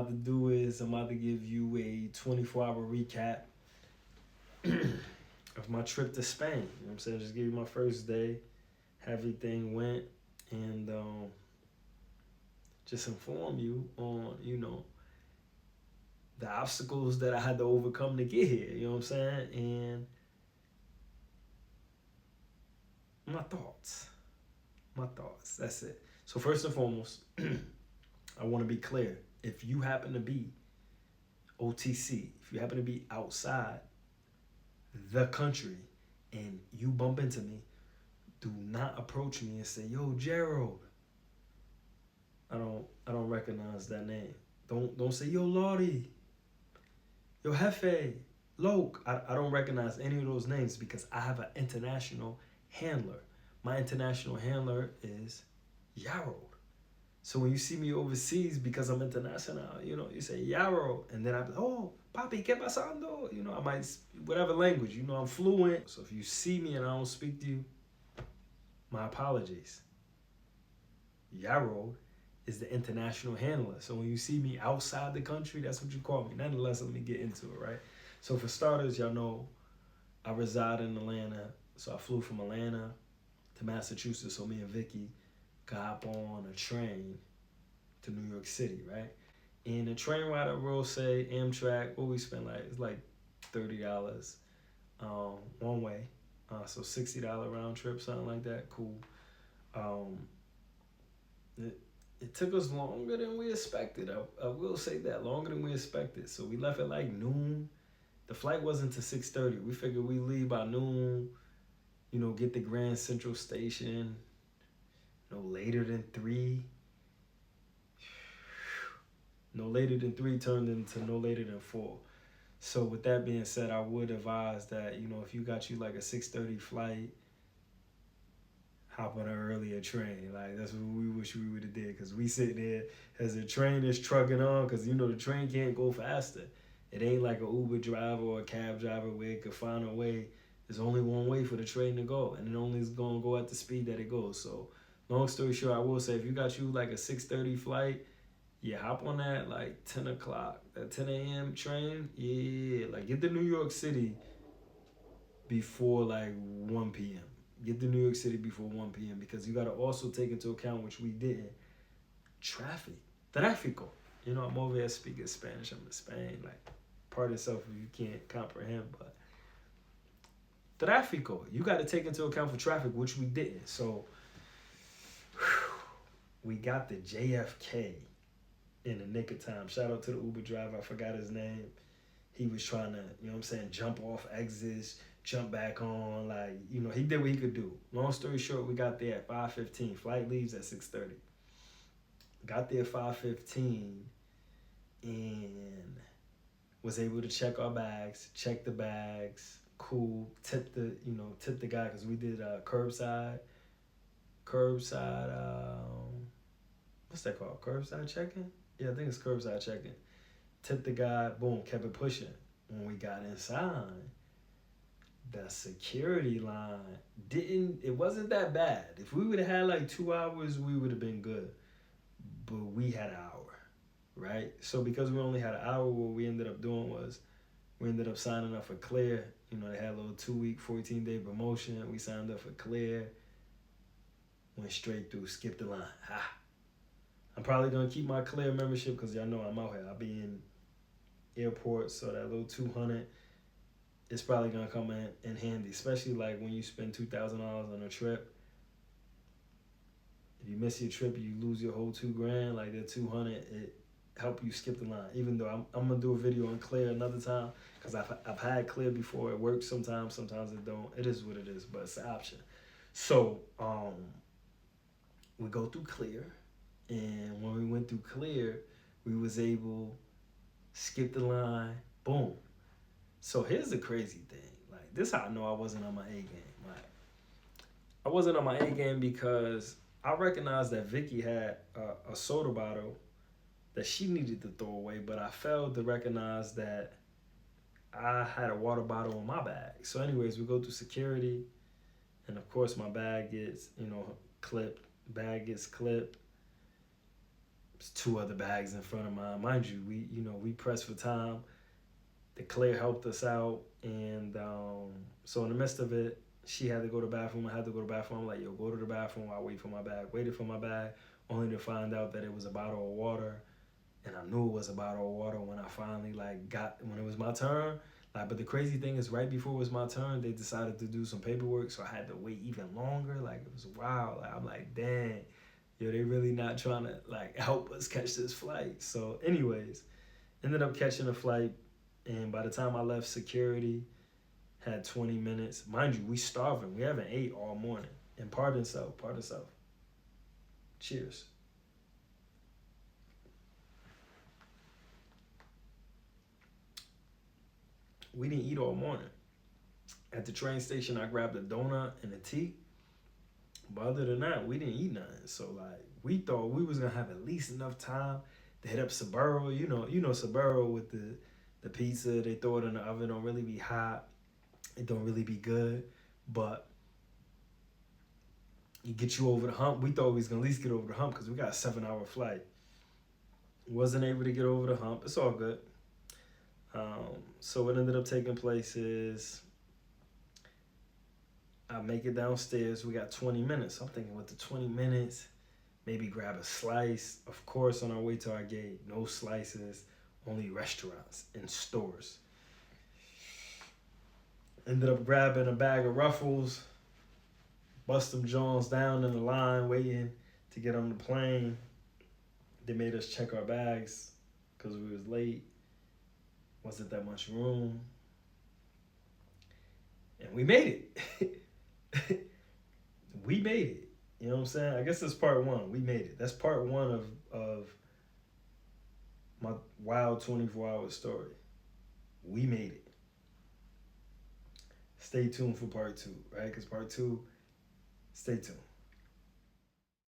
about to do is I'm about to give you a 24-hour recap of my trip to Spain. You know what I'm saying? Just give you my first day, how everything went, and just inform you on, the obstacles that I had to overcome to get here. You know what I'm saying? And my thoughts. My thoughts. That's it. So first and foremost, I want to be clear. If you happen to be OTC, if you happen to be outside the country and you bump into me, do not approach me and say, "Yo, Gerald." I don't recognize that name. Don't say, "Yo, Lottie." "Yo, Jefe." Loke. I don't recognize any of those names because I have an international handler. My international handler is Yarrow. So when you see me overseas, because I'm international, you say Yarrow, and then I'm like, "Oh, papi, ¿qué pasando?" I might, whatever language, I'm fluent. So if you see me and I don't speak to you, my apologies. Yarrow is the international handler. So when you see me outside the country, that's what you call me. Nonetheless, let me get into it, right? So for starters, y'all know I reside in Atlanta. So I flew from Atlanta to Massachusetts so me and Vicky could hop on a train to New York City, right? And the train ride, I will say, Amtrak, what we spent it's like $30 one way. So $60 round trip, something like that. Cool. It took us longer than we expected. I will say that, longer than we expected. So we left at like noon. The flight wasn't to 6:30. We figured we leave by noon, get the Grand Central Station no later than 3. No later than 3 turned into no later than 4. So with that being said, I would advise that, if you got you like a 6:30 flight, hop on an earlier train. Like, that's what we wish we would have did, because we sit there as the train is trucking on, because the train can't go faster. It ain't like an Uber driver or a cab driver where it could find a way. There's only one way for the train to go, and it only is going to go at the speed that it goes. So long story short, I will say, if you got you like a 6:30 flight, yeah, hop on that like 10 o'clock, that 10 a.m. train. Yeah, like get to New York City before like 1 p.m. Get to New York City before 1 p.m. because you got to also take into account, which we didn't, traffic. Tráfico. I'm over here speaking Spanish. I'm in Spain. Like, pardon yourself if you can't comprehend, but tráfico. You got to take into account for traffic, which we didn't. So, we got the JFK in the nick of time. Shout out to the Uber driver. I forgot his name. He was trying to, jump off exits, jump back on. Like, he did what he could do. Long story short, we got there at 5:15. Flight leaves at 6:30. Got there at 5:15 and was able to check our bags, check the bags, cool, tip the guy, because we did curbside, what's that called? Curbside check-in? Yeah, I think it's curbside check-in. Tipped the guy, boom, kept it pushing. When we got inside, the security line it wasn't that bad. If we would have had like 2 hours, we would have been good. But we had an hour, right? So because we only had an hour, what we ended up doing was we ended up signing up for Clear. They had a little 2-week, 14-day promotion. We signed up for Clear, went straight through, skipped the line. I'm probably going to keep my Clear membership because y'all know I'm out here. I'll be in airports, so that little $200, it's probably going to come in handy, especially like when you spend $2,000 on a trip. If you miss your trip, you lose your whole $2,000. Like that $200, it help you skip the line. Even though I'm gonna do a video on Clear another time, because I've had Clear before. It works sometimes it don't. It is what it is, but it's an option. So we go through Clear, and when we went through Clear, we was able skip the line. Boom. So here's the crazy thing. Like, this how I know I wasn't on my A game. Like, I wasn't on my A game because I recognized that Vicky had a soda bottle that she needed to throw away, but I failed to recognize that I had a water bottle in my bag. So anyways, we go through security, and of course my bag gets, clipped. Bag gets clipped. There's two other bags in front of mine. Mind you, we pressed for time. The Claire helped us out, and so in the midst of it, she had to go to the bathroom. I had to go to the bathroom. I'm like, yo, go to the bathroom. I'll wait for my bag. Waited for my bag, only to find out that it was a bottle of water, and I knew it was a bottle of water when I finally when it was my turn. Like, but the crazy thing is, right before it was my turn, they decided to do some paperwork, so I had to wait even longer. Like, it was wild. Like, I'm like, dang, yo, they really not trying to like help us catch this flight. So, anyways, ended up catching a flight, and by the time I left security, had 20 minutes. Mind you, we starving. We haven't ate all morning. And pardon self, pardon self. Cheers. We didn't eat all morning. At the train station, I grabbed a donut and a tea. But other than that, we didn't eat nothing. So like, we thought we was gonna have at least enough time to hit up Saburo. You know Saburo with the pizza. They throw it in the oven. Don't really be hot. It don't really be good, but it get you over the hump. We thought we was gonna at least get over the hump because we got a 7-hour flight. Wasn't able to get over the hump. It's all good. So what ended up taking place is I make it downstairs. We got 20 minutes. I'm thinking with the 20 minutes, maybe grab a slice. Of course, on our way to our gate, no slices, only restaurants and stores. Ended up grabbing a bag of Ruffles, bust them Jones down in the line, waiting to get on the plane. They made us check our bags because we was late. Wasn't that much room. And we made it. We made it. You know what I'm saying? I guess that's part one. We made it. That's part one of my wild 24-hour story. We made it. Stay tuned for part two, right? Because part two, stay tuned.